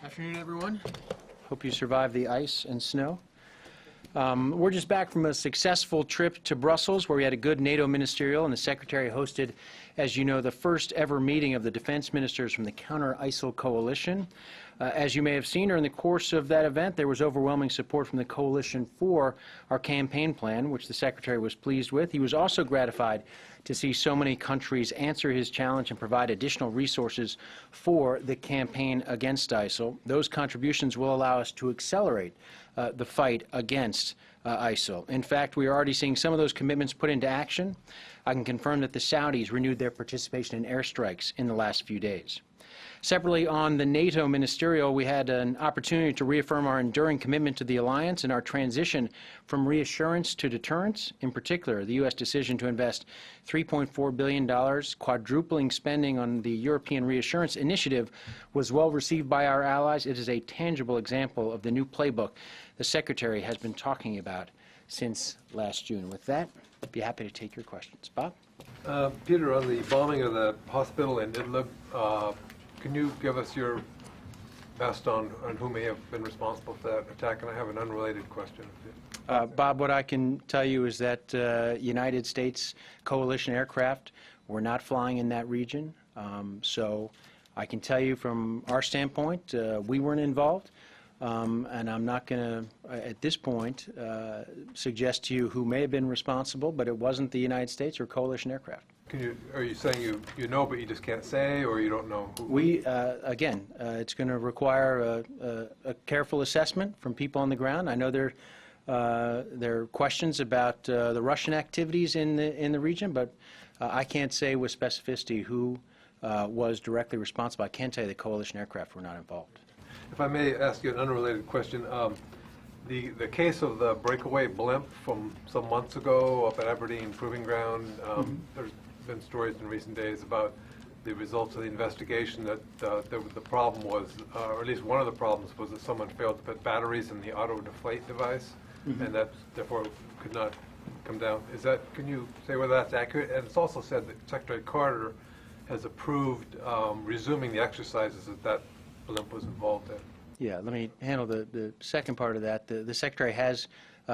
Afternoon, everyone. Hope you survived the ice and snow. We're just back from a successful trip to Brussels where we had a good NATO ministerial, and the Secretary hosted, as you know, the first ever meeting of the defense ministers from the counter-ISIL coalition. As you may have seen, during the course of that event, there was overwhelming support from the coalition for our campaign plan, which the Secretary was pleased with. He was also gratified to see so many countries answer his challenge and provide additional resources for the campaign against ISIL. Those contributions will allow us to accelerate the fight against ISIL. In fact, we are already seeing some of those commitments put into action. I can confirm that the Saudis renewed their participation in airstrikes in the last few days. Separately, on the NATO ministerial, we had an opportunity to reaffirm our enduring commitment to the alliance and our transition from reassurance to deterrence. In particular, the U.S. decision to invest $3.4 billion, quadrupling spending on the European Reassurance Initiative, was well received by our allies. It is a tangible example of the new playbook the Secretary has been talking about since last June. With that, I'd be happy to take your questions. Bob? Peter, on the bombing of the hospital in Idlib, can you give us your best on who may have been responsible for that attack? And I have an unrelated question. Bob, what I can tell you is that United States coalition aircraft were not flying in that region. So I can tell you from our standpoint, we weren't involved. And I'm not going to, at this point, suggest to you who may have been responsible, but it wasn't the United States or coalition aircraft. Are you saying you know, but you just can't say, or you don't know who? Again, it's going to require a careful assessment from people on the ground. I know there are questions about the Russian activities in the region, but I can't say with specificity who was directly responsible. I can tell you the coalition aircraft were not involved. If I may ask you an unrelated question, the case of the breakaway blimp from some months ago up at Aberdeen Proving Ground, there's been stories in recent days about the results of the investigation that the problem was, or at least one of the problems was that someone failed to put batteries in the auto-deflate device, and that therefore could not come down. Can you say whether that's accurate? And it's also said that Secretary Carter has approved resuming the exercises that blimp was involved in. Yeah, let me handle the second part of that. The Secretary has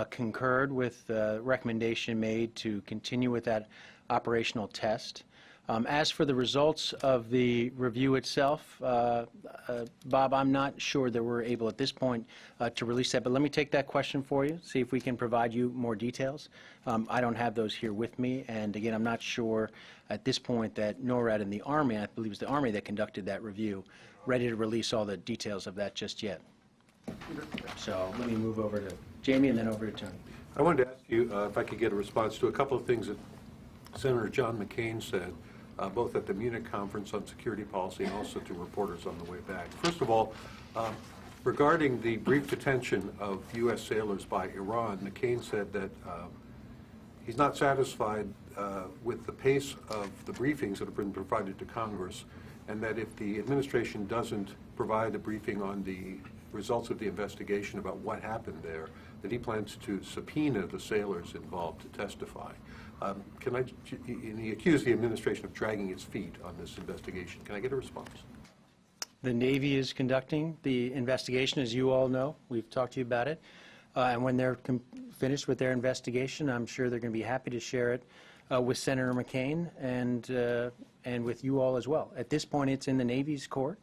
concurred with the recommendation made to continue with that operational test. As for the results of the review itself, Bob, I'm not sure that we're able at this point to release that, but let me take that question for you, see if we can provide you more details. I don't have those here with me, and again, I'm not sure at this point that NORAD and the Army, I believe it was the Army that conducted that review, ready to release all the details of that just yet. So let me move over to Jamie and then over to Tony. I wanted to ask you if I could get a response to a couple of things that Senator John McCain said, both at the Munich conference on security policy and also to reporters on the way back. First of all, regarding the brief detention of U.S. sailors by Iran, McCain said that he's not satisfied with the pace of the briefings that have been provided to Congress, and that if the administration doesn't provide a briefing on the results of the investigation about what happened there, that he plans to subpoena the sailors involved to testify. And he accused the administration of dragging its feet on this investigation. Can I get a response? The Navy is conducting the investigation, as you all know. We've talked to you about it. And when they're finished with their investigation, I'm sure they're going to be happy to share it with Senator McCain and with you all as well. At this point, it's in the Navy's court.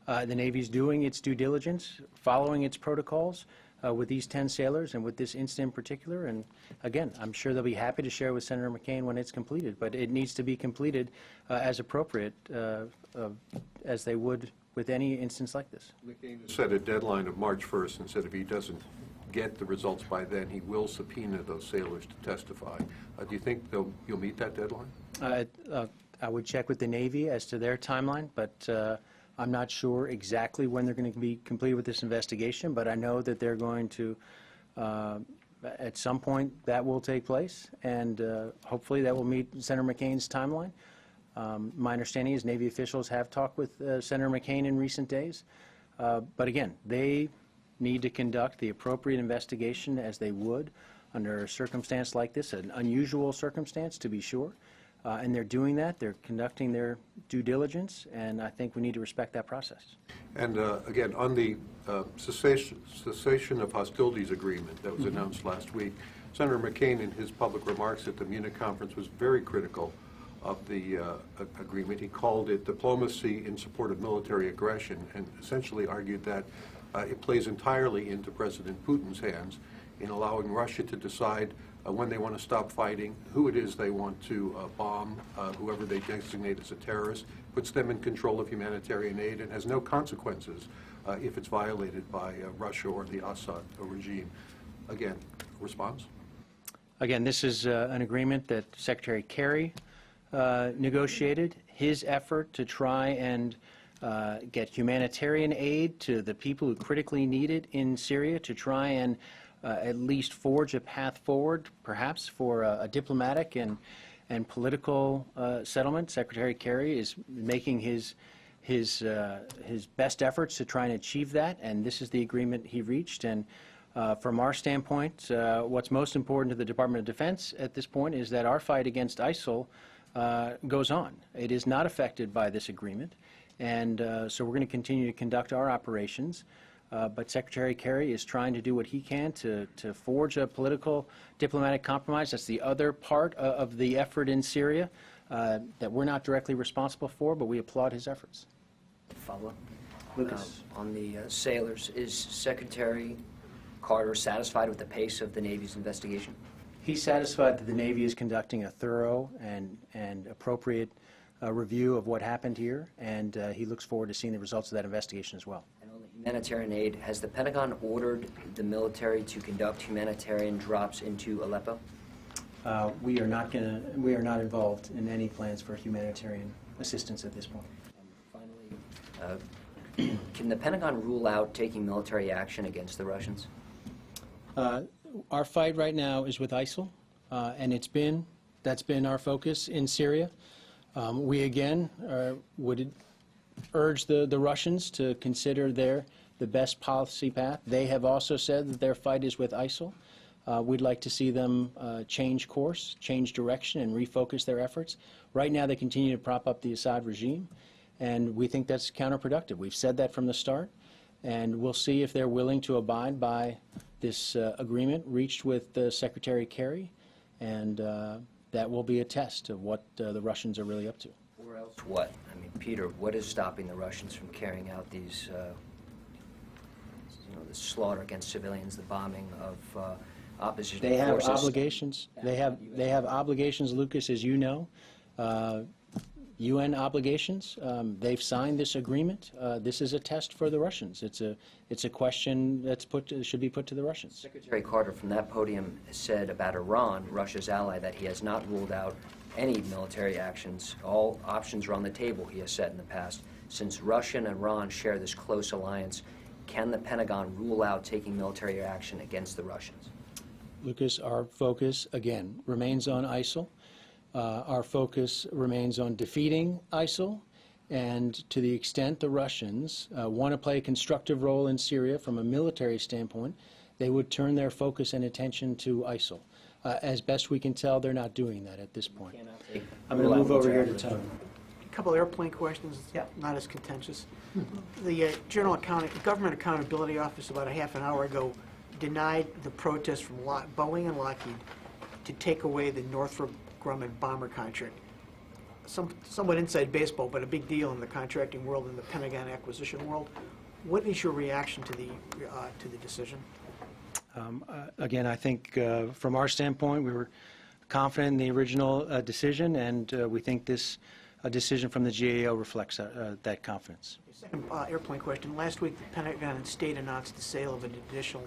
The Navy's doing its due diligence, following its protocols with these 10 sailors and with this incident in particular. And again, I'm sure they'll be happy to share with Senator McCain when it's completed. But it needs to be completed as appropriate, as they would with any instance like this. McCain set a deadline of March 1st and said if he doesn't get the results by then, he will subpoena those sailors to testify. Do you think you'll meet that deadline? I would check with the Navy as to their timeline, but I'm not sure exactly when they're going to be completed with this investigation, but I know that they're going to, at some point, that will take place, and hopefully that will meet Senator McCain's timeline. My understanding is Navy officials have talked with Senator McCain in recent days, but again, they need to conduct the appropriate investigation as they would under a circumstance like this, an unusual circumstance to be sure. and they're doing that. They're conducting their due diligence, and I think we need to respect that process. And again, on the cessation of hostilities agreement that was announced last week, Senator McCain, in his public remarks at the Munich conference, was very critical of the agreement. He called it diplomacy in support of military aggression, and essentially argued that it plays entirely into President Putin's hands in allowing Russia to decide when they want to stop fighting, who it is they want to bomb, whoever they designate as a terrorist, puts them in control of humanitarian aid, and has no consequences if it's violated by Russia or the Assad regime. Again, response? Again, this is an agreement that Secretary Kerry negotiated. His effort to try and get humanitarian aid to the people who critically need it in Syria, to try and at least forge a path forward, perhaps for a diplomatic and political settlement. Secretary Kerry is making his best efforts to try and achieve that, and this is the agreement he reached. And from our standpoint, what's most important to the Department of Defense at this point is that our fight against ISIL goes on. It is not affected by this agreement, and so we're going to continue to conduct our operations. But Secretary Kerry is trying to do what he can to forge a political diplomatic compromise. That's the other part of the effort in Syria that we're not directly responsible for, but we applaud his efforts. Follow-up. Lucas. On the sailors, is Secretary Carter satisfied with the pace of the Navy's investigation? He's satisfied that the Navy is conducting a thorough and appropriate review of what happened here, and he looks forward to seeing the results of that investigation as well. And on the humanitarian aid, has the Pentagon ordered the military to conduct humanitarian drops into Aleppo? We are not involved in any plans for humanitarian assistance at this point. And finally, can the Pentagon rule out taking military action against the Russians? Our fight right now is with ISIL, and that's been our focus in Syria. We again would urge the Russians to consider the best policy path. They have also said that their fight is with ISIL. We'd like to see them change course, change direction, and refocus their efforts. Right now they continue to prop up the Assad regime, and we think that's counterproductive. We've said that from the start, and we'll see if they're willing to abide by this agreement reached with Secretary Kerry, and that will be a test of what the Russians are really up to. Or else what? I mean, Peter, what is stopping the Russians from carrying out these, the slaughter against civilians, the bombing of opposition They have forces? obligations. They have obligations, Lucas, as you know. UN obligations. They've signed this agreement. This is a test for the Russians. It's a question that's should be put to the Russians. Secretary Carter from that podium said about Iran, Russia's ally, that he has not ruled out any military actions. All options are on the table, he has said in the past. Since Russia and Iran share this close alliance, can the Pentagon rule out taking military action against the Russians? Lucas, our focus, again, remains on ISIL. Our focus remains on defeating ISIL, and to the extent the Russians want to play a constructive role in Syria from a military standpoint, they would turn their focus and attention to ISIL. As best we can tell, they're not doing that at this point. I'm going to move over here to Tony. A couple airplane questions, not as contentious. The Government Accountability Office about a half an hour ago denied the protest from Boeing and Lockheed to take away the Northrop Grumman bomber contract. Somewhat inside baseball, but a big deal in the contracting world and the Pentagon acquisition world. What is your reaction to the decision? Again, I think from our standpoint, we were confident in the original decision, and we think this decision from the GAO reflects that confidence. Second airplane question. Last week, the Pentagon and State announced the sale of an additional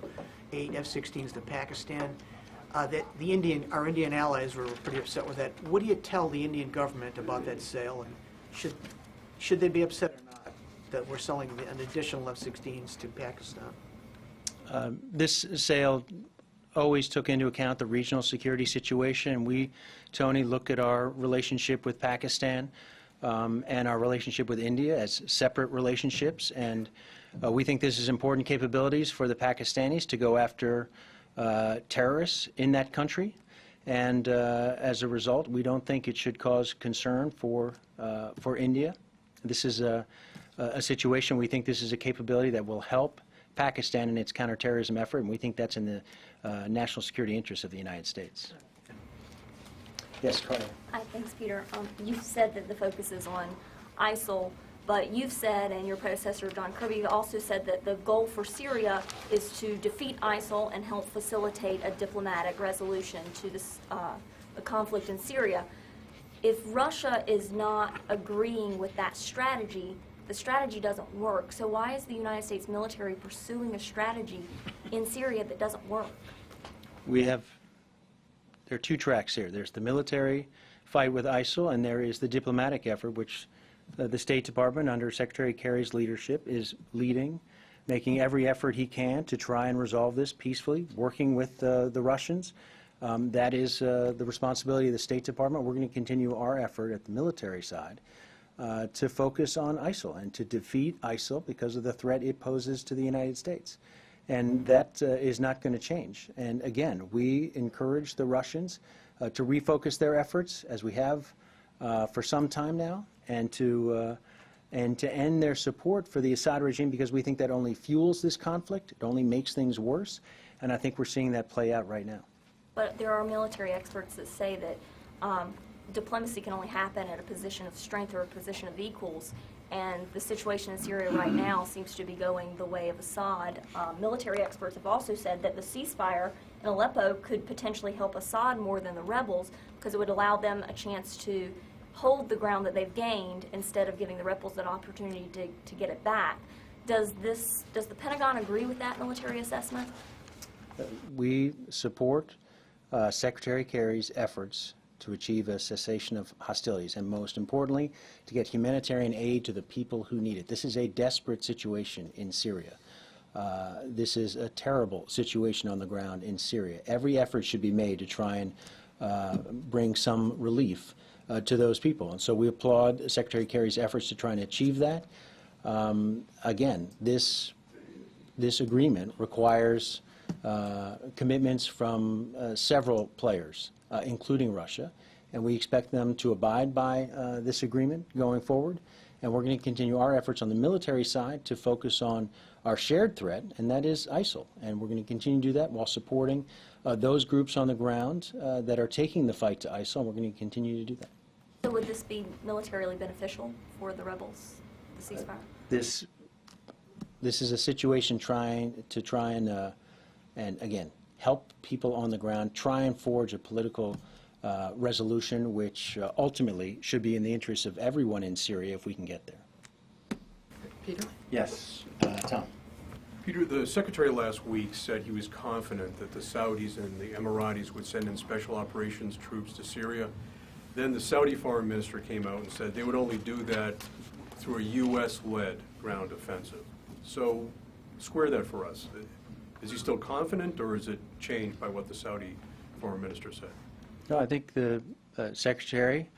8 F-16s to Pakistan. That our Indian allies were pretty upset with that. What do you tell the Indian government about that sale, and should they be upset or not that we're selling an additional F-16s to Pakistan? This sale always took into account the regional security situation, and we, Tony, look at our relationship with Pakistan and our relationship with India as separate relationships, and we think this is important capabilities for the Pakistanis to go after terrorists in that country, And as a result, we don't think it should cause concern for India. This is a situation, we think this is a capability that will help Pakistan in its counterterrorism effort, and we think that's in the national security interests of the United States. Yes, Carla. Hi, thanks, Peter. You've said that the focus is on ISIL, but you've said, and your predecessor, John Kirby, also said that the goal for Syria is to defeat ISIL and help facilitate a diplomatic resolution to this, the conflict in Syria. If Russia is not agreeing with that strategy, the strategy doesn't work. So why is the United States military pursuing a strategy in Syria that doesn't work? There are two tracks here. There's the military fight with ISIL, and there is the diplomatic effort, which the State Department, under Secretary Kerry's leadership, is leading, making every effort he can to try and resolve this peacefully, working with the Russians. That is the responsibility of the State Department. We're going to continue our effort at the military side to focus on ISIL and to defeat ISIL because of the threat it poses to the United States. And that is not going to change. And again, we encourage the Russians to refocus their efforts, as we have for some time now, and to end their support for the Assad regime, because we think that only fuels this conflict. It only makes things worse. And I think we're seeing that play out right now. But there are military experts that say that diplomacy can only happen at a position of strength or a position of equals. And the situation in Syria right now seems to be going the way of Assad. Military experts have also said that the ceasefire in Aleppo could potentially help Assad more than the rebels, because it would allow them a chance to hold the ground that they've gained instead of giving the rebels an opportunity to get it back. Does the Pentagon agree with that military assessment? We support Secretary Kerry's efforts to achieve a cessation of hostilities, and most importantly, to get humanitarian aid to the people who need it. This is a desperate situation in Syria. This is a terrible situation on the ground in Syria. Every effort should be made to try and bring some relief to those people. And so we applaud Secretary Kerry's efforts to try and achieve that. Again, this agreement requires commitments from several players, including Russia, and we expect them to abide by this agreement going forward. And we're going to continue our efforts on the military side to focus on our shared threat, and that is ISIL. And we're going to continue to do that while supporting those groups on the ground that are taking the fight to ISIL, and we're going to continue to do that. So would this be militarily beneficial for the rebels, the ceasefire? This is a situation trying and again, help people on the ground, try and forge a political resolution which ultimately should be in the interests of everyone in Syria if we can get there. Peter? Yes, Tom. Peter, the Secretary last week said he was confident that the Saudis and the Emiratis would send in special operations troops to Syria. Then the Saudi foreign minister came out and said they would only do that through a U.S.-led ground offensive. So square that for us. Is he still confident, or is it changed by what the Saudi foreign minister said? No, I think the Secretary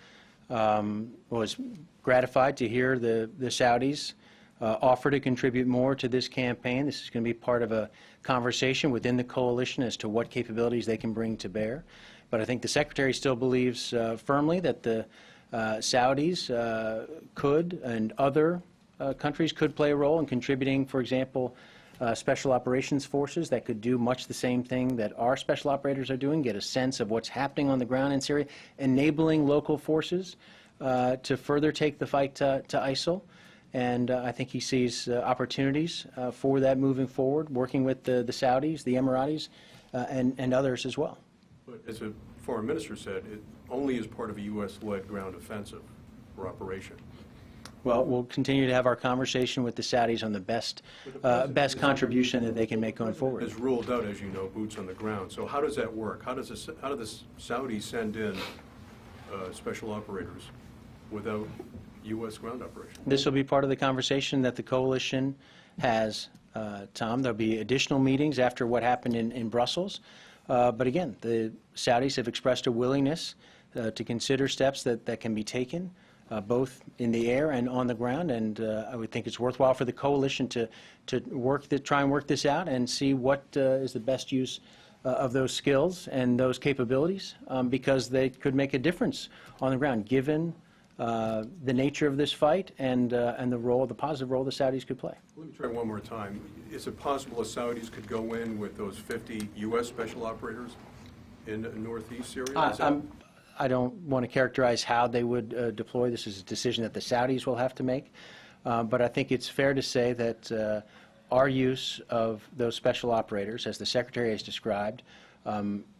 was gratified to hear the Saudis offer to contribute more to this campaign. This is going to be part of a conversation within the coalition as to what capabilities they can bring to bear. But I think the Secretary still believes firmly that the Saudis could, and other countries could, play a role in contributing, for example, special operations forces that could do much the same thing that our special operators are doing, get a sense of what's happening on the ground in Syria, enabling local forces to further take the fight to ISIL. And I think he sees opportunities for that moving forward, working with the Saudis, the Emiratis, and others as well. But as a foreign minister said, it only is part of a U.S.-led ground offensive or operation. Well, we'll continue to have our conversation with the Saudis on the best contribution that they can make going forward. Has ruled out, as you know, boots on the ground. So how does that work? How do the Saudis send in special operators without U.S. ground operation? This will be part of the conversation that the coalition has, Tom. There'll be additional meetings after what happened in Brussels. But again, the Saudis have expressed a willingness to consider steps that can be taken, both in the air and on the ground, and I would think it's worthwhile for the coalition to try and work this out and see what is the best use of those skills and those capabilities because they could make a difference on the ground, given the nature of this fight and the positive role the Saudis could play. Let me try one more time. Is it possible the Saudis could go in with those 50 U.S. special operators in northeast Syria? Is that- I don't want to characterize how they would deploy. This is a decision that the Saudis will have to make. But I think it's fair to say that our use of those special operators, as the Secretary has described,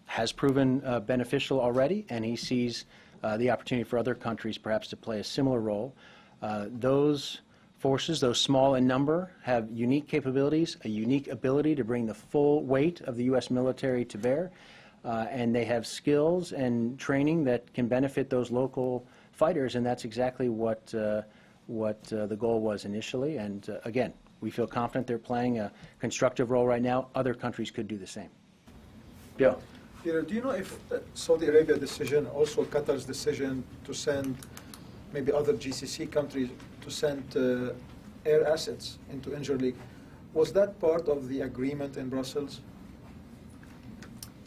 has proven beneficial already, and he sees the opportunity for other countries perhaps to play a similar role. Those forces, though small in number, have unique capabilities, a unique ability to bring the full weight of the U.S. military to bear, and they have skills and training that can benefit those local fighters, and that's exactly what the goal was initially. And again, we feel confident they're playing a constructive role right now. Other countries could do the same. Bill. Peter, do you know if Saudi Arabia decision, also Qatar's decision to send maybe other GCC countries to send air assets into Incirlik, was that part of the agreement in Brussels?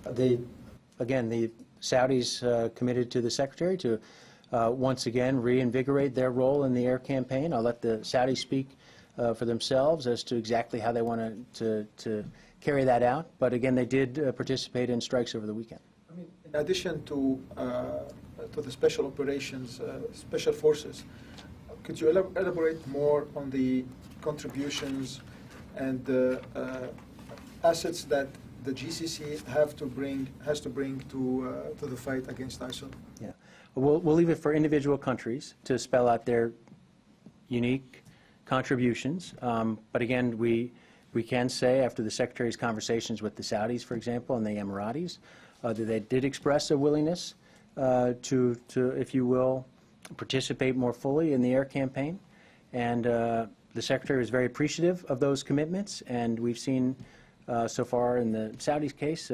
Again, the Saudis committed to the Secretary to once again reinvigorate their role in the air campaign. I'll let the Saudis speak for themselves as to exactly how they want to carry that out. But again, they did participate in strikes over the weekend. I mean, in addition to the special operations, special forces, could you elaborate more on the contributions and the assets that the GCC has to bring to the fight against ISIL? Yeah, we'll leave it for individual countries to spell out their unique contributions. But again, we can say after the Secretary's conversations with the Saudis, for example, and the Emiratis, that they did express a willingness to, if you will, participate more fully in the air campaign. And the Secretary was very appreciative of those commitments, and we've seen so far in the Saudis' case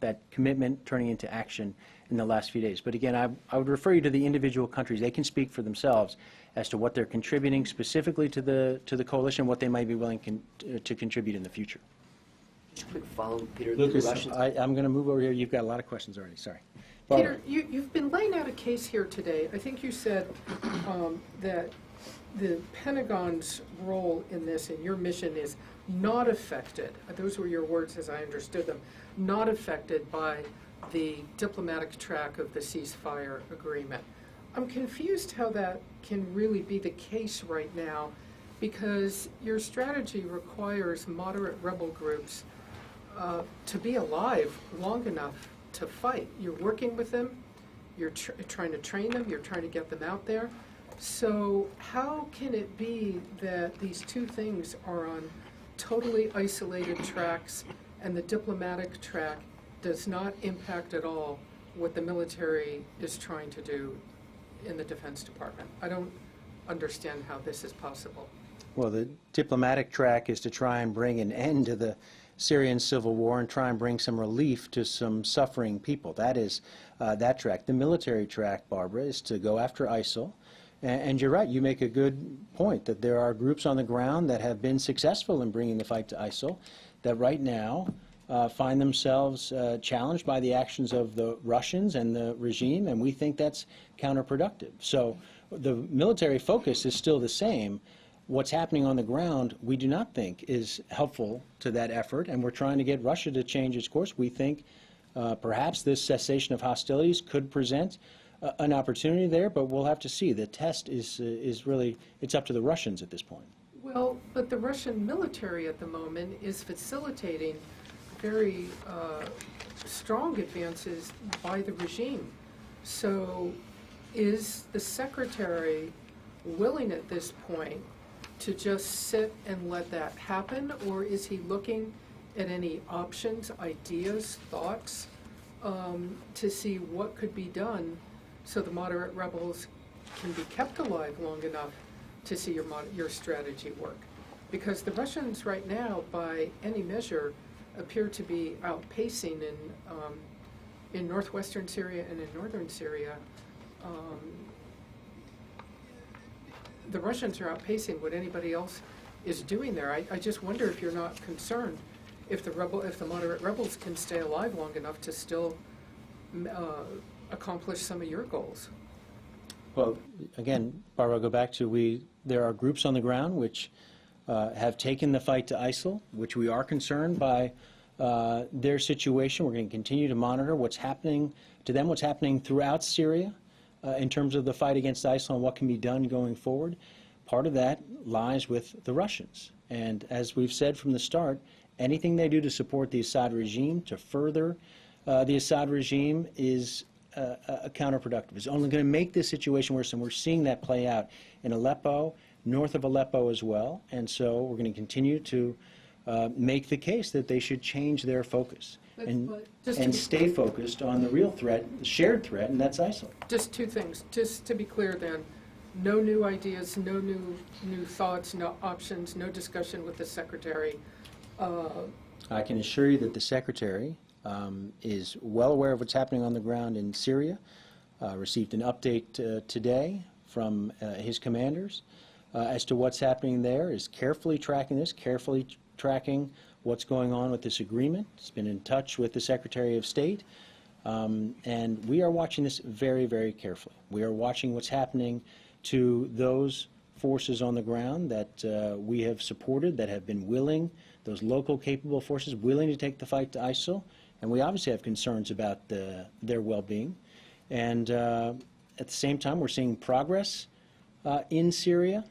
that commitment turning into action in the last few days. But again, I would refer you to the individual countries. They can speak for themselves as to what they're contributing specifically to the coalition, what they might be willing to contribute in the future. Just a quick follow, Peter. Lucas, the Russians, I'm going to move over here. You've got a lot of questions already. Sorry. Peter, you've been laying out a case here today. I think you said that the Pentagon's role in this and your mission is not affected, those were your words as I understood them, not affected by the diplomatic track of the ceasefire agreement. I'm confused how that can really be the case right now, because your strategy requires moderate rebel groups to be alive long enough to fight. You're working with them, you're trying to train them, you're trying to get them out there. So how can it be that these two things are on totally isolated tracks and the diplomatic track does not impact at all what the military is trying to do in the Defense Department? I don't understand how this is possible. Well, the diplomatic track is to try and bring an end to the Syrian civil war and try and bring some relief to some suffering people. That is that track. The military track, Barbara, is to go after ISIL. And you're right, you make a good point that there are groups on the ground that have been successful in bringing the fight to ISIL that right now find themselves challenged by the actions of the Russians and the regime, and we think that's counterproductive. So the military focus is still the same. What's happening on the ground, we do not think is helpful to that effort, and we're trying to get Russia to change its course. We think perhaps this cessation of hostilities could present an opportunity there, but we'll have to see. The test is really, it's up to the Russians at this point. Well, but the Russian military at the moment is facilitating very strong advances by the regime. So is the Secretary willing at this point to just sit and let that happen, or is he looking at any options, ideas, thoughts to see what could be done so the moderate rebels can be kept alive long enough to see your strategy work? Because the Russians right now, by any measure, appear to be outpacing in northwestern Syria and in northern Syria. The Russians are outpacing what anybody else is doing there. I just wonder if you're not concerned if the moderate rebels can stay alive long enough to still accomplish some of your goals. Well, again, Barbara, I'll go back to there are groups on the ground which have taken the fight to ISIL, which we are concerned by their situation. We're going to continue to monitor what's happening to them, what's happening throughout Syria in terms of the fight against ISIL and what can be done going forward. Part of that lies with the Russians. And as we've said from the start, anything they do to support the Assad regime, to further the Assad regime, is counterproductive. It's only going to make this situation worse, and we're seeing that play out in Aleppo, north of Aleppo as well. And so we're going to continue to make the case that they should change their focus and stay focused on the real threat, the shared threat, and that's ISIL. Just two things. Just to be clear then, no new ideas, no new thoughts, no options, no discussion with the Secretary. I can assure you that the Secretary is well aware of what's happening on the ground in Syria, received an update today from his commanders as to what's happening there, is carefully tracking this, carefully tracking what's going on with this agreement. It's been in touch with the Secretary of State, and we are watching this very, very carefully. We are watching what's happening to those forces on the ground that we have supported, that have been willing, those local capable forces willing to take the fight to ISIL, and we obviously have concerns about their well-being. And at the same time, we're seeing progress in Syria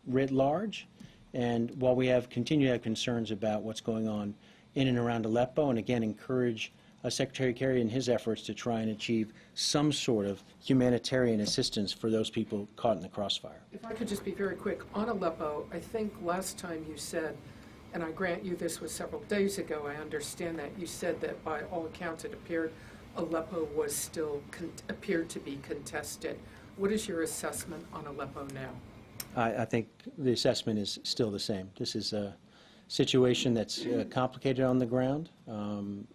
writ large. And while we continue to have concerns about what's going on in and around Aleppo, and again encourage Secretary Kerry in his efforts to try and achieve some sort of humanitarian assistance for those people caught in the crossfire. If I could just be very quick, on Aleppo, I think last time you said, and I grant you this was several days ago, I understand that, you said that by all accounts it appeared Aleppo was still appeared to be contested. What is your assessment on Aleppo now? I think the assessment is still the same. This is a situation that's complicated on the ground.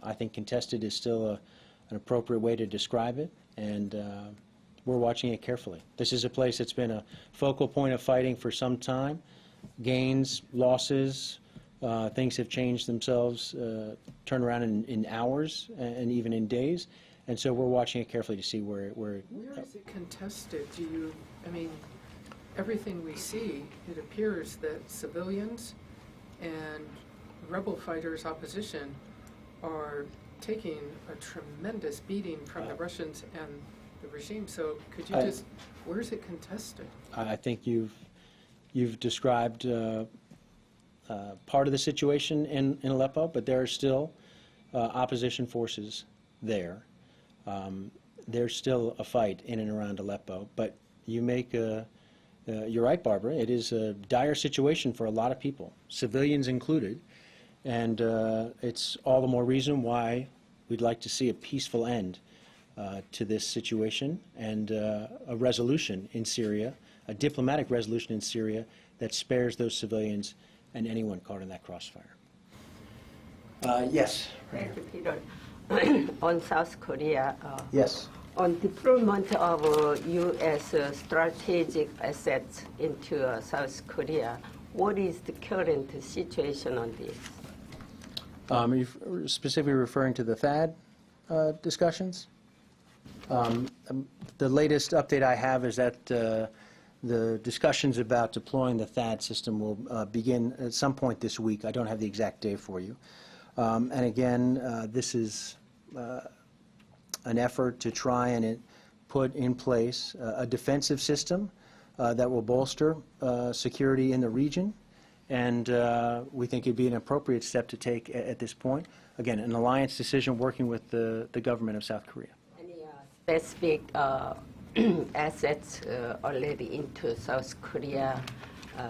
I think contested is still an appropriate way to describe it, and we're watching it carefully. This is a place that's been a focal point of fighting for some time. Gains, losses, things have changed themselves, turned around in hours and even in days, and so we're watching it carefully to see where is it contested? I mean, everything we see, it appears that civilians and rebel fighters, opposition, are taking a tremendous beating from the Russians and the regime. So could you where is it contested? I think you've described part of the situation in Aleppo, but there are still opposition forces there. There's still a fight in and around Aleppo, but you make you're right, Barbara. It is a dire situation for a lot of people, civilians included, and it's all the more reason why we'd like to see a peaceful end to this situation and a resolution in Syria, a diplomatic resolution in Syria that spares those civilians and anyone caught in that crossfire. Yes. Thank you, Peter. On South Korea. Yes. On deployment of U.S. strategic assets into South Korea, what is the current situation on this? Are you specifically referring to the THAAD discussions? The latest update I have is that the discussions about deploying the THAAD system will begin at some point this week. I don't have the exact day for you. And again, this is an effort to try and put in place a defensive system that will bolster security in the region. And we think it'd be an appropriate step to take at this point. Again, an alliance decision working with the government of South Korea. Any specific assets already into South Korea,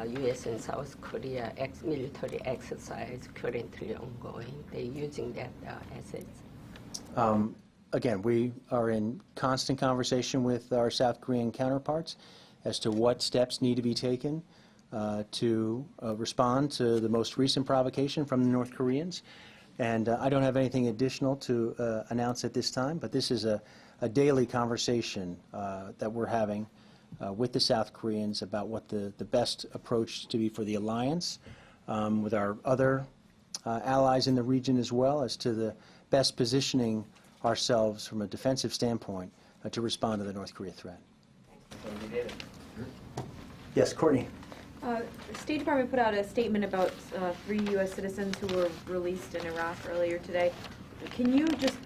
U.S. and South Korea military exercise currently ongoing? They're using that assets? Again, we are in constant conversation with our South Korean counterparts as to what steps need to be taken to respond to the most recent provocation from the North Koreans. And I don't have anything additional to announce at this time, but this is a daily conversation that we're having with the South Koreans about what the best approach to be for the alliance, with our other allies in the region as well as to the best positioning ourselves from a defensive standpoint to respond to the North Korea threat. Yes, Courtney. The State Department put out a statement about 3 U.S. citizens who were released in Iraq earlier today. Can you just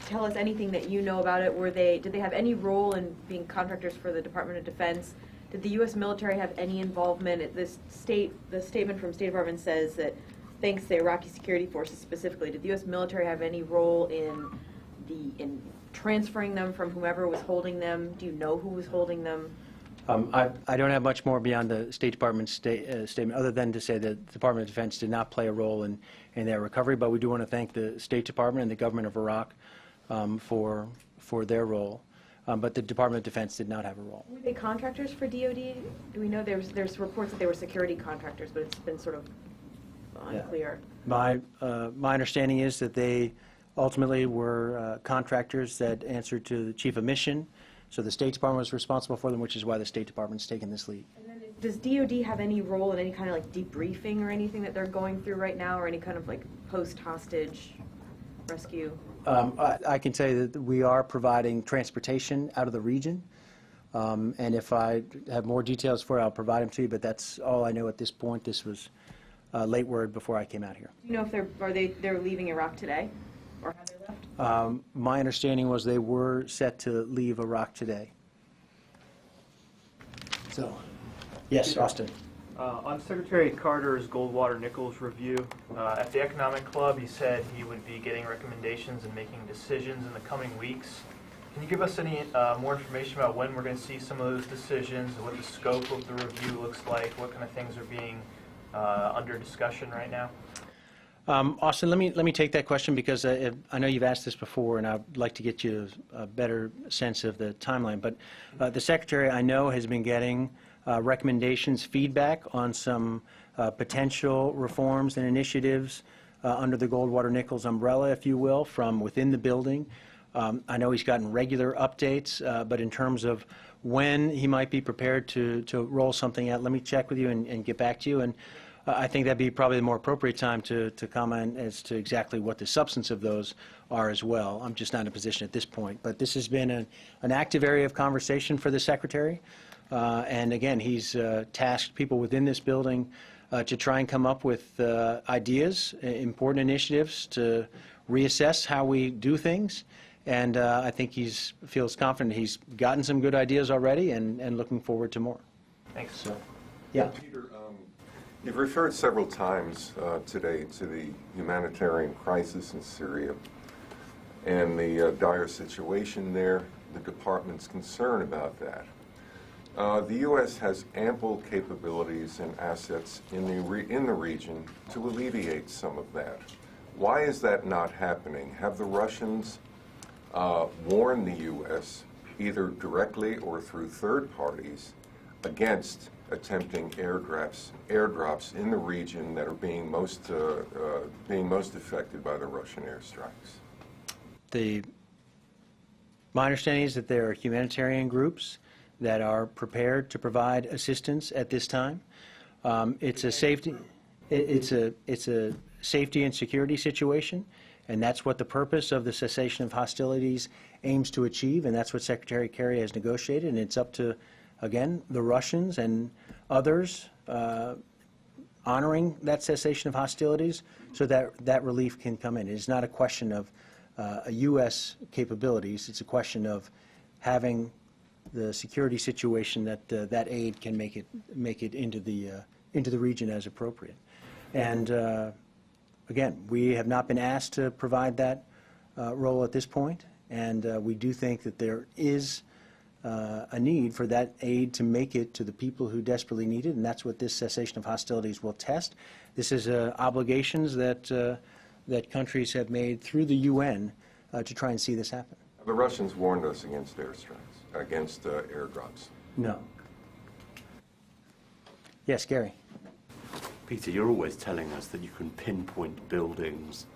tell us anything that you know about it? Did they have any role in being contractors for the Department of Defense? Did the U.S. military have any involvement? The statement from State Department says that thanks to the Iraqi security forces specifically, did the U.S. military have any role in transferring them from whomever was holding them? Do you know who was holding them? I don't have much more beyond the State Department's statement, other than to say that the Department of Defense did not play a role in their recovery, but we do want to thank the State Department and the government of Iraq for their role. But the Department of Defense did not have a role. Were they contractors for DOD? Do we know there's reports that they were security contractors, but it's been sort of unclear. Yeah. My understanding is that they ultimately were contractors that answered to the Chief of Mission. So the State Department was responsible for them, which is why the State Department's taken this lead. And then does DOD have any role in any kind of like debriefing or anything that they're going through right now, or any kind of like post-hostage rescue? I can tell you that we are providing transportation out of the region, and if I have more details for you, I'll provide them to you, but that's all I know at this point. This was late word before I came out here. Do you know if they're leaving Iraq today, or have they left? My understanding was they were set to leave Iraq today. So, yes, Austin. On Secretary Carter's Goldwater-Nichols review, at the Economic Club, he said he would be getting recommendations and making decisions in the coming weeks. Can you give us any more information about when we're going to see some of those decisions, what the scope of the review looks like, what kind of things are being under discussion right now? Austin, let me take that question because I know you've asked this before, and I'd like to get you a better sense of the timeline. But the Secretary, I know, has been getting recommendations, feedback on some potential reforms and initiatives under the Goldwater-Nichols umbrella, if you will, from within the building. I know he's gotten regular updates, but in terms of when he might be prepared to roll something out, let me check with you and get back to you. And I think that'd be probably the more appropriate time to comment as to exactly what the substance of those are as well. I'm just not in a position at this point. But this has been an active area of conversation for the Secretary. And again, he's tasked people within this building to try and come up with ideas, important initiatives to reassess how we do things. And I think he feels confident he's gotten some good ideas already and looking forward to more. Thanks. So, yeah. Peter, you've referred several times today to the humanitarian crisis in Syria and the dire situation there, the department's concern about that. The U.S. has ample capabilities and assets in the region to alleviate some of that. Why is that not happening? Have the Russians warned the U.S., either directly or through third parties, against attempting airdrops in the region that are being most affected by the Russian airstrikes? My understanding is that there are humanitarian groups that are prepared to provide assistance at this time. It's a safety and security situation, and that's what the purpose of the cessation of hostilities aims to achieve, and that's what Secretary Kerry has negotiated, and it's up to, again, the Russians and others honoring that cessation of hostilities so that relief can come in. It's not a question of U.S. capabilities. It's a question of having the security situation that that aid can make it into the region as appropriate. And again, we have not been asked to provide that role at this point, and we do think that there is a need for that aid to make it to the people who desperately need it, and that's what this cessation of hostilities will test. This is obligations that countries have made through the UN to try and see this happen. The Russians warned us against airstrikes, against airdrops. No. Yes, Gary. Peter, you're always telling us that you can pinpoint buildings,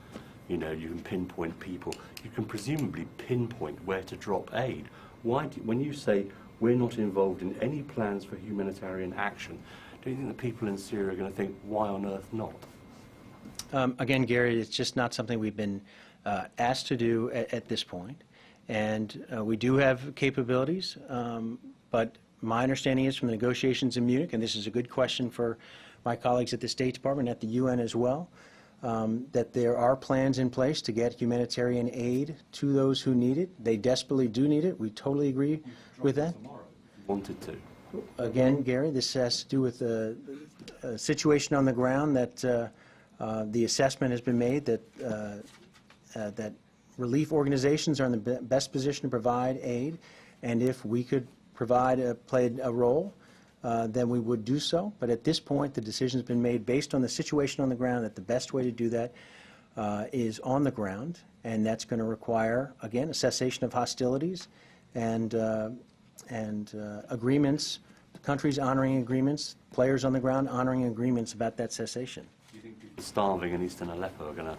you can pinpoint people. You can presumably pinpoint where to drop aid. Why, when you say we're not involved in any plans for humanitarian action, do you think the people in Syria are going to think, why on earth not? Again, Gary, it's just not something we've been asked to do at this point. And we do have capabilities, but my understanding is from the negotiations in Munich, and this is a good question for my colleagues at the State Department, at the UN as well, that there are plans in place to get humanitarian aid to those who need it. They desperately do need it. We totally agree with that. Wanted to. Again, Gary, this has to do with a situation on the ground that the assessment has been made that relief organizations are in the best position to provide aid, and if we could play a role, then we would do so. But at this point, the decision has been made based on the situation on the ground that the best way to do that is on the ground, and that's going to require, again, a cessation of hostilities and agreements, countries honoring agreements, players on the ground honoring agreements about that cessation. Do you think people starving in eastern Aleppo are going to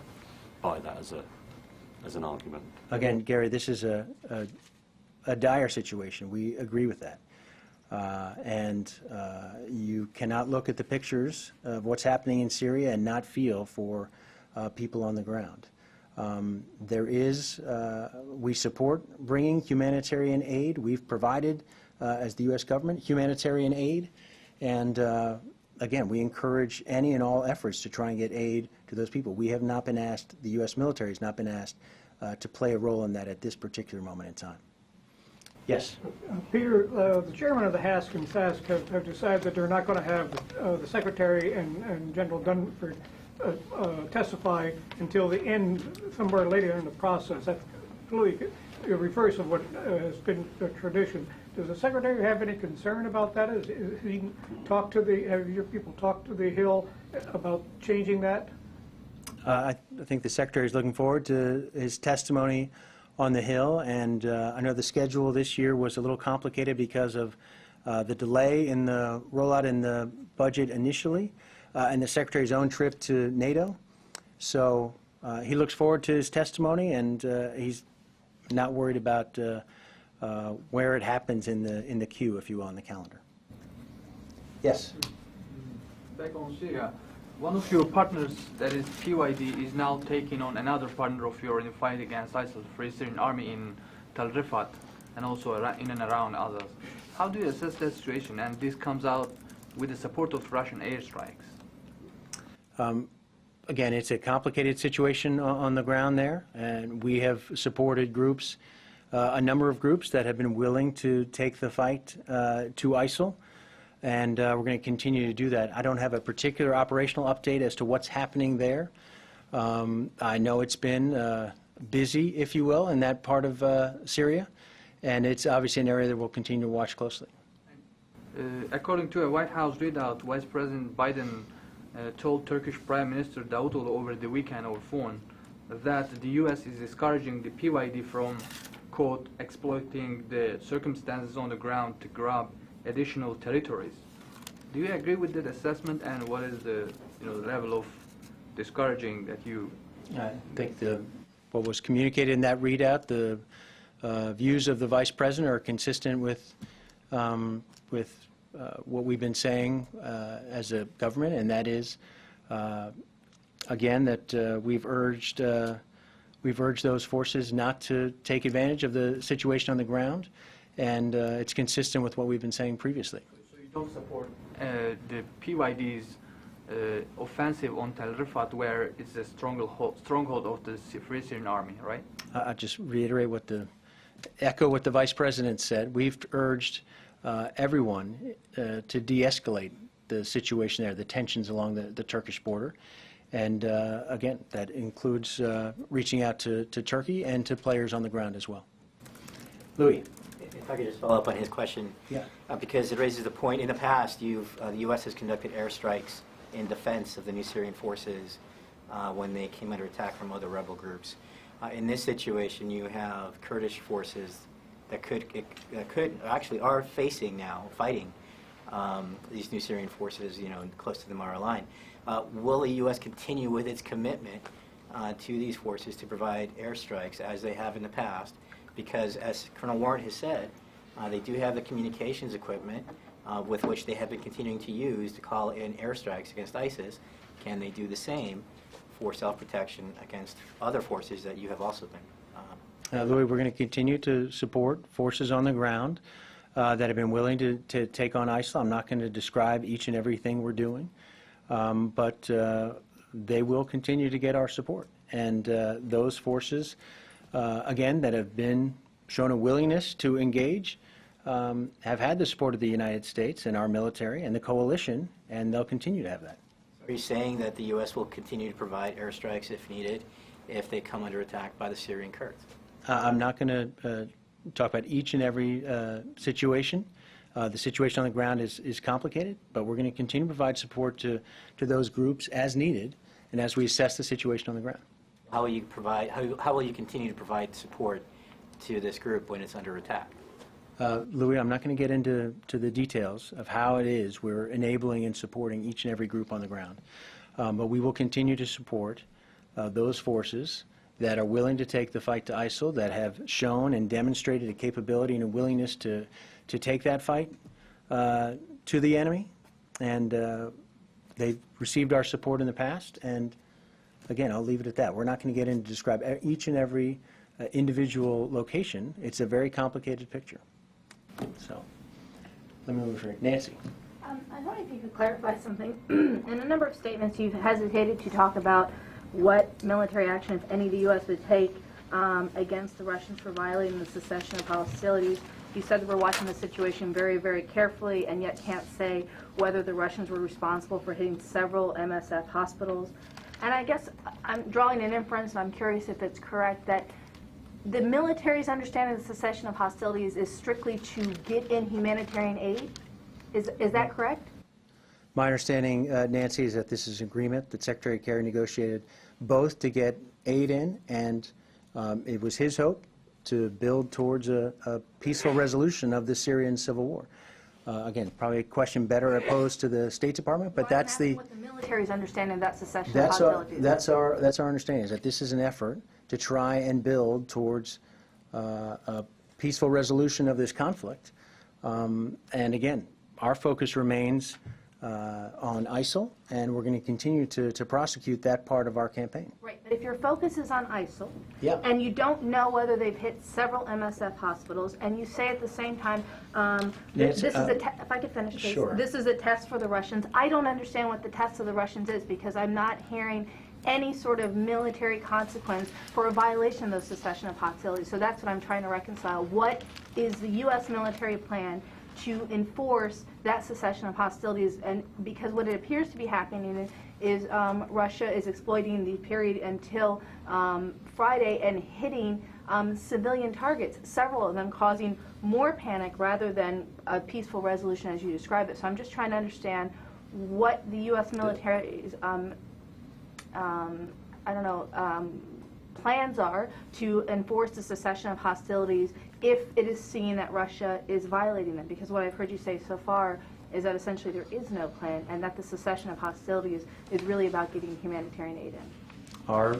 buy that as an argument? Again, Gary, this is a dire situation. We agree with that. You cannot look at the pictures of what's happening in Syria and not feel for people on the ground. We support bringing humanitarian aid. We've provided, as the U.S. government, humanitarian aid. And again, we encourage any and all efforts to try and get aid to those people. We have not been asked, the U.S. military has not been asked to play a role in that at this particular moment in time. Yes. Peter, the chairman of the HASC and SASC have decided that they're not going to have the Secretary and General Dunford testify until the end, somewhere later in the process. That's completely the reverse of what has been the tradition. Does the Secretary have any concern about that? Has he talked to have your people talked to the Hill about changing that? I think the Secretary is looking forward to his testimony on the Hill, and I know the schedule this year was a little complicated because of the delay in the rollout in the budget initially, and the Secretary's own trip to NATO. So he looks forward to his testimony, and he's not worried about where it happens in the queue, if you will, on the calendar. Yes. Back on Syria, one of your partners, that is PYD, is now taking on another partner of yours in the fight against ISIL, Free Syrian Army in Tel Rifat, and also in and around others. How do you assess that situation? And this comes out with the support of Russian airstrikes. Again, it's a complicated situation on the ground there, and we have supported groups, a number of groups that have been willing to take the fight to ISIL, and we're going to continue to do that. I don't have a particular operational update as to what's happening there. I know it's been busy, if you will, in that part of Syria, and it's obviously an area that we'll continue to watch closely. According to a White House readout, Vice President Biden told Turkish Prime Minister Davutoglu over the weekend over phone that the U.S. is discouraging the PYD from, quote, exploiting the circumstances on the ground to grab additional territories. Do you agree with that assessment, and what is the level of discouraging that you? I think what was communicated in that readout, the views of the Vice President are consistent with what we've been saying as a government, and that is, again, that we've urged those forces not to take advantage of the situation on the ground, and it's consistent with what we've been saying previously. So you don't support the PYD's offensive on Tel Rifat, where it's a stronghold of the Free Syrian Army, right? I'll just reiterate echo what the Vice President said. We've urged everyone to de-escalate the situation there, the tensions along the Turkish border. And again, that includes reaching out to Turkey and to players on the ground as well. Louis. If I could just follow up on his question. Yeah. Because it raises the point, in the past, the U.S. has conducted airstrikes in defense of the new Syrian forces when they came under attack from other rebel groups. In this situation, you have Kurdish forces that actually are fighting these new Syrian forces, close to the Mara line. Will the U.S. continue with its commitment to these forces to provide airstrikes as they have in the past? Because, as Colonel Warren has said, They do have the communications equipment with which they have been continuing to use to call in airstrikes against ISIS. Can they do the same for self-protection against other forces that you have also been? Louis, we're going to continue to support forces on the ground that have been willing to take on ISIL. I'm not going to describe each and everything we're doing, but they will continue to get our support. And those forces, again, that have been shown a willingness to engage, have had the support of the United States and our military and the coalition, and they'll continue to have that. Are you saying that the U.S. will continue to provide airstrikes if needed if they come under attack by the Syrian Kurds? I'm not going to talk about each and every situation. The situation on the ground is complicated, but we're going to continue to provide support to those groups as needed and as we assess the situation on the ground. How will you continue to provide support to this group when it's under attack? Louis, I'm not going to get into the details of how it is we're enabling and supporting each and every group on the ground. But we will continue to support those forces that are willing to take the fight to ISIL, that have shown and demonstrated a capability and a willingness to take that fight to the enemy. And they've received our support in the past. And again, I'll leave it at that. We're not going to get into describe each and every individual location. It's a very complicated picture. So let me move for Nancy. I was wondering if you could clarify something. In a number of statements, you've hesitated to talk about what military action, if any, the U.S. would take against the Russians for violating the cessation of hostilities. You said that we're watching the situation very, very carefully and yet can't say whether the Russians were responsible for hitting several MSF hospitals. And I guess I'm drawing an inference, and I'm curious if it's correct, that the military's understanding of the cessation of hostilities is strictly to get in humanitarian aid. Is that correct? My understanding, Nancy, is that this is an agreement that Secretary Kerry negotiated both to get aid in, and it was his hope to build towards a peaceful resolution of the Syrian civil war. Again, probably a question better posed to the State Department, but that's the what the military's understanding of that cessation of hostilities. That's our understanding, is that this is an effort to try and build towards a peaceful resolution of this conflict. And again, our focus remains on ISIL, and we're going to continue to prosecute that part of our campaign. Right, but if your focus is on ISIL, yeah, and you don't know whether they've hit several MSF hospitals, and you say at the same time, this is if I could finish, please. Sure. This is a test for the Russians. I don't understand what the test of the Russians is, because I'm not hearing any sort of military consequence for a violation of those cessation of hostilities. So that's what I'm trying to reconcile. What is the U.S. military plan to enforce that cessation of hostilities? And because what it appears to be happening is Russia is exploiting the period until Friday and hitting civilian targets, several of them causing more panic rather than a peaceful resolution as you describe it. So I'm just trying to understand what the U.S. military's plans are to enforce the cessation of hostilities if it is seen that Russia is violating them. Because what I've heard you say so far is that essentially there is no plan, and that the cessation of hostilities is really about getting humanitarian aid in. Our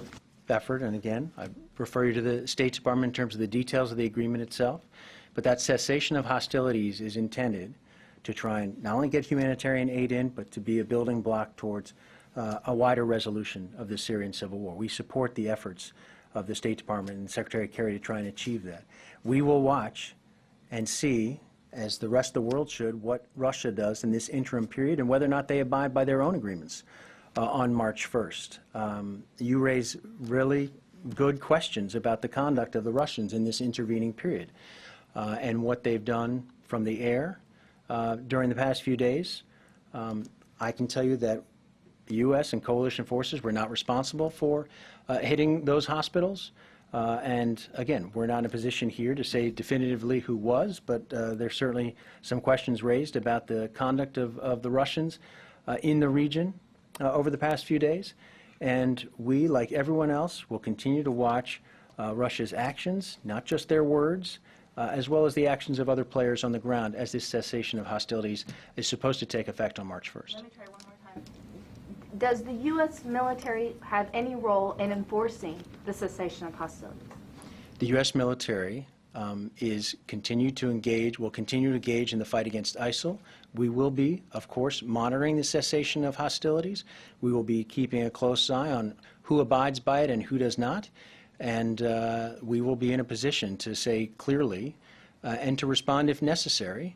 effort, and again, I refer you to the State Department in terms of the details of the agreement itself, but that cessation of hostilities is intended to try and not only get humanitarian aid in, but to be a building block towards a wider resolution of the Syrian civil war. We support the efforts of the State Department and Secretary Kerry to try and achieve that. We will watch and see, as the rest of the world should, what Russia does in this interim period and whether or not they abide by their own agreements on March 1st. You raise really good questions about the conduct of the Russians in this intervening period and what they've done from the air during the past few days. I can tell you that the U.S. and coalition forces were not responsible for hitting those hospitals. And again, we're not in a position here to say definitively who was, but there's certainly some questions raised about the conduct of the Russians in the region over the past few days. And we, like everyone else, will continue to watch Russia's actions, not just their words, as well as the actions of other players on the ground as this cessation of hostilities is supposed to take effect on March 1st. Let me try one more time. Does the U.S. military have any role in enforcing the cessation of hostilities? The U.S. military is continue to engage, will continue to engage in the fight against ISIL. We will be, of course, monitoring the cessation of hostilities. We will be keeping a close eye on who abides by it and who does not. And we will be in a position to say clearly and to respond if necessary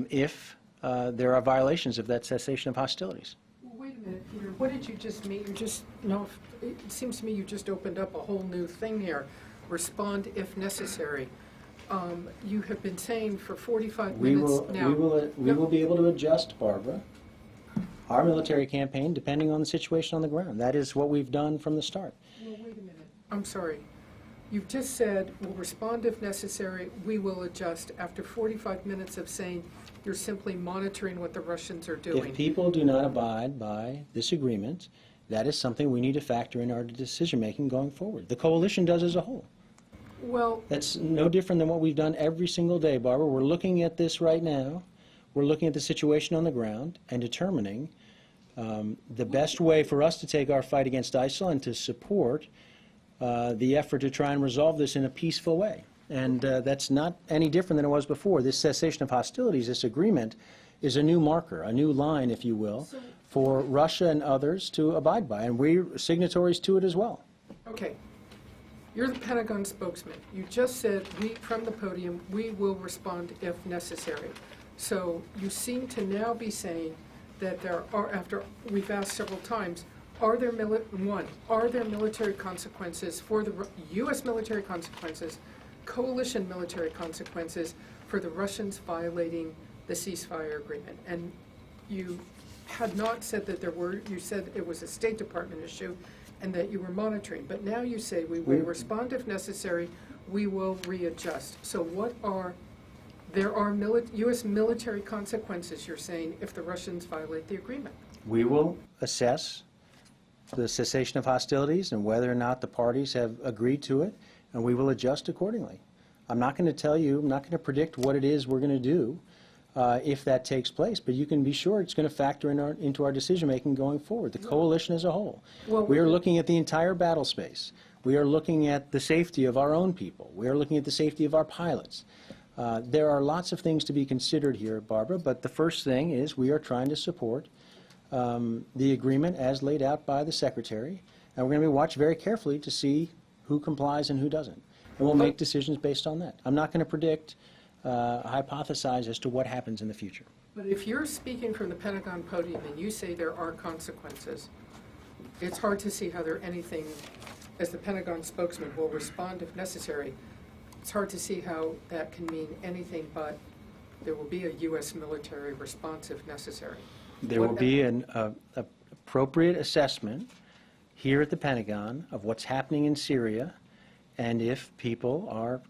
if there are violations of that cessation of hostilities. Well, wait a minute, Peter. What did you just mean? You just, no, it seems to me you just opened up a whole new thing here. Respond if necessary. You have been saying for 45 minutes now. We will be able to adjust, Barbara, our military campaign depending on the situation on the ground. That is what we've done from the start. Well, wait a minute. I'm sorry. You've just said, we'll respond if necessary, we will adjust. After 45 minutes of saying you're simply monitoring what the Russians are doing. If people do not abide by this agreement, that is something we need to factor in our decision-making going forward. The coalition does as a whole. Well, that's no different than what we've done every single day, Barbara. We're looking at this right now. We're looking at the situation on the ground and determining the best way for us to take our fight against ISIL and to support the effort to try and resolve this in a peaceful way. And that's not any different than it was before. This cessation of hostilities, this agreement, is a new marker, a new line, if you will, for Russia and others to abide by. And we're signatories to it as well. okay. You're the Pentagon spokesman. You just said, from the podium, we will respond if necessary. So you seem to now be saying that there are, after we've asked several times, are there military consequences for the U.S. military consequences, coalition military consequences for the Russians violating the ceasefire agreement? And you had not said that there were. You said it was a State Department issue and that you were monitoring. But now you say we will respond if necessary, we will readjust. So there are U.S. military consequences, you're saying, if the Russians violate the agreement? We will assess the cessation of hostilities and whether or not the parties have agreed to it, and we will adjust accordingly. I'm not going to tell you, I'm not going to predict what it is we're going to do if that takes place, but you can be sure it's going to factor into our decision-making going forward, the coalition as a whole. Well, we are looking at the entire battle space. We are looking at the safety of our own people. We are looking at the safety of our pilots. There are lots of things to be considered here, Barbara, but the first thing is we are trying to support the agreement as laid out by the Secretary, and we're going to be watched very carefully to see who complies and who doesn't. And we'll make decisions based on that. I'm not going to predict, hypothesize as to what happens in the future. But if you're speaking from the Pentagon podium and you say there are consequences, it's hard to see how there anything, as the Pentagon spokesman, will respond if necessary. It's hard to see how that can mean anything but there will be a U.S. military response if necessary. There will be an appropriate assessment here at the Pentagon of what's happening in Syria and if people are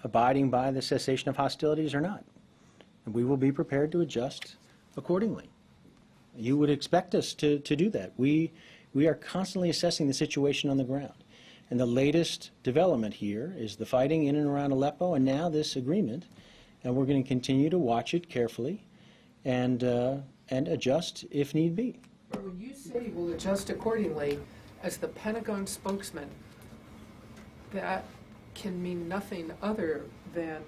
abiding by the cessation of hostilities or not. And we will be prepared to adjust accordingly. You would expect us to do that. We are constantly assessing the situation on the ground. And the latest development here is the fighting in and around Aleppo and now this agreement. And we're going to continue to watch it carefully and adjust if need be. But when you say we'll adjust accordingly, as the Pentagon spokesman, that can mean nothing other than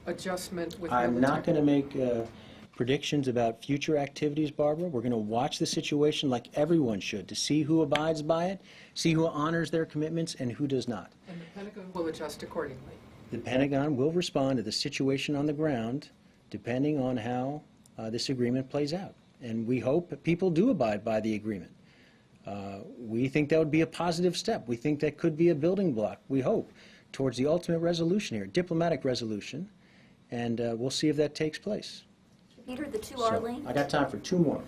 adjustment with I'm not going to make predictions about future activities, Barbara. We're going to watch the situation like everyone should to see who abides by it, see who honors their commitments, and who does not. And the Pentagon will adjust accordingly. The Pentagon will respond to the situation on the ground depending on how this agreement plays out. And we hope that people do abide by the agreement. We think that would be a positive step. We think that could be a building block, we hope, towards the ultimate resolution here, diplomatic resolution, and we'll see if that takes place. Peter, the two are linked. I got time for two more.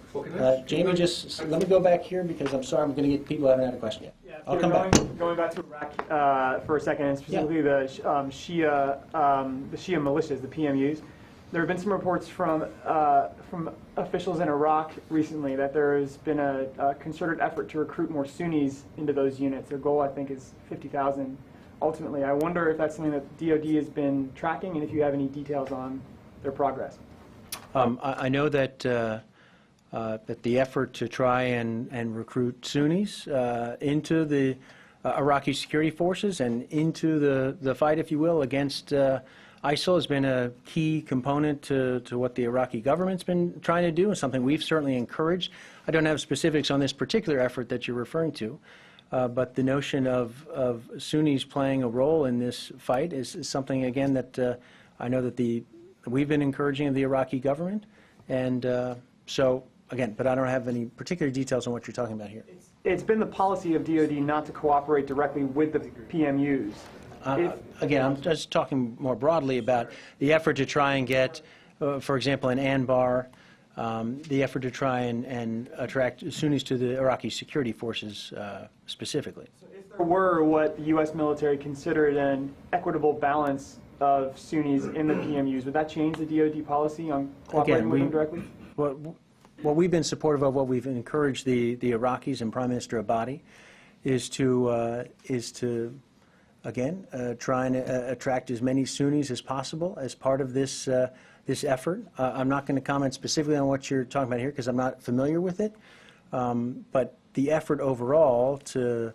Jamie, just let me go back here because I'm sorry I'm going to get people who haven't had a question yet. Yeah, I'll come back. Going back to Iraq for a second, and specifically the Shia militias, the PMUs. There have been some reports from officials in Iraq recently that there has been a concerted effort to recruit more Sunnis into those units. Their goal, I think, is 50,000 ultimately. I wonder if that's something that DoD has been tracking and if you have any details on their progress. I know that that the effort to try and recruit Sunnis into the Iraqi security forces and into the fight, if you will, against ISIL has been a key component to what the Iraqi government's been trying to do, and something we've certainly encouraged. I don't have specifics on this particular effort that you're referring to, but the notion of Sunnis playing a role in this fight is something, again, that I know that we've been encouraging of the Iraqi government. And so, again, but I don't have any particular details on what you're talking about here. It's been the policy of DoD not to cooperate directly with the PMUs. Again, I'm just talking more broadly about the effort to try and get, for example, in Anbar, the effort to try and attract Sunnis to the Iraqi security forces specifically. So if there were what the U.S. military considered an equitable balance of Sunnis in the PMUs, would that change the DoD policy on cooperating with them directly? What we've been supportive of, what we've encouraged the Iraqis and Prime Minister Abadi is to again, try and attract as many Sunnis as possible as part of this this effort. I'm not going to comment specifically on what you're talking about here because I'm not familiar with it, but the effort overall to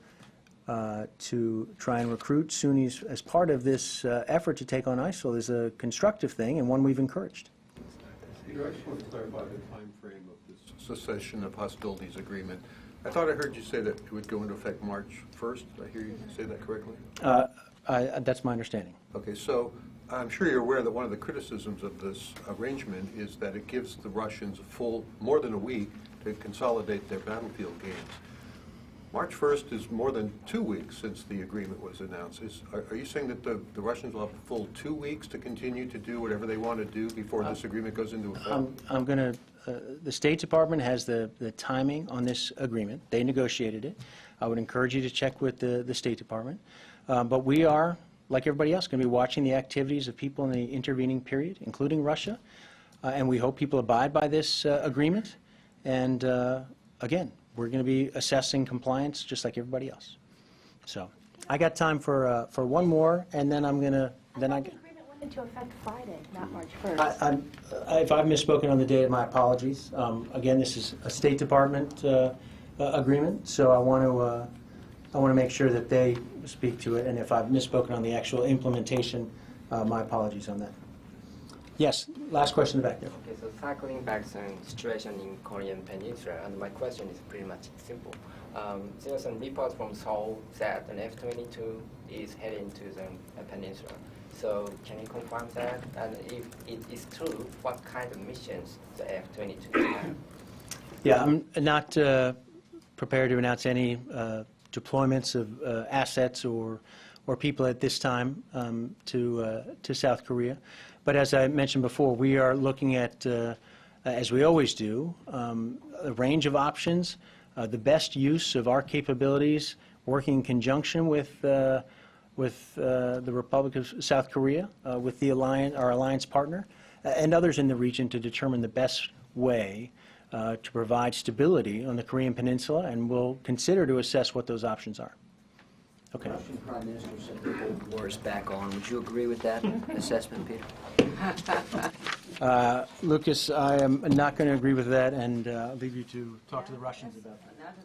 try and recruit Sunnis as part of this effort to take on ISIL is a constructive thing and one we've encouraged. Peter, I just want to clarify the time frame of this cessation of hostilities agreement. I thought I heard you say that it would go into effect March 1st. Did I hear you say that correctly? That's my understanding. Okay, so I'm sure you're aware that one of the criticisms of this arrangement is that it gives the Russians more than a week to consolidate their battlefield gains. March 1st is more than 2 weeks since the agreement was announced. Are you saying that the Russians will have a full 2 weeks to continue to do whatever they want to do before this agreement goes into effect? I'm going to, the State Department has the timing on this agreement. They negotiated it. I would encourage you to check with the State Department. But we are, like everybody else, going to be watching the activities of people in the intervening period, including Russia. And we hope people abide by this agreement. And again, we're going to be assessing compliance just like everybody else. So I got time for one more, and then I'm going to. Then I. The agreement went into effect Friday, not March 1st. If I've misspoken on the date, my apologies. Again, this is a State Department agreement, so I want to make sure that they speak to it. And if I've misspoken on the actual implementation, my apologies on that. Yes, last question back there. Okay, so circling back to the situation in Korean Peninsula, and my question is pretty much simple. There are some reports from Seoul that an F-22 is heading to the peninsula. So can you confirm that? And if it is true, what kind of missions the F-22 have? Yeah, I'm not prepared to announce any deployments of assets or people at this time to South Korea. But as I mentioned before, we are looking at, as we always do, a range of options, the best use of our capabilities, working in conjunction with the Republic of South Korea, with our alliance partner, and others in the region to determine the best way to provide stability on the Korean Peninsula, and we'll consider to assess what those options are. Okay. The Russian Prime Minister said the Cold War is back on. Would you agree with that assessment, Peter? Lucas, I am not going to agree with that, and I'll leave you to talk to the Russians about that.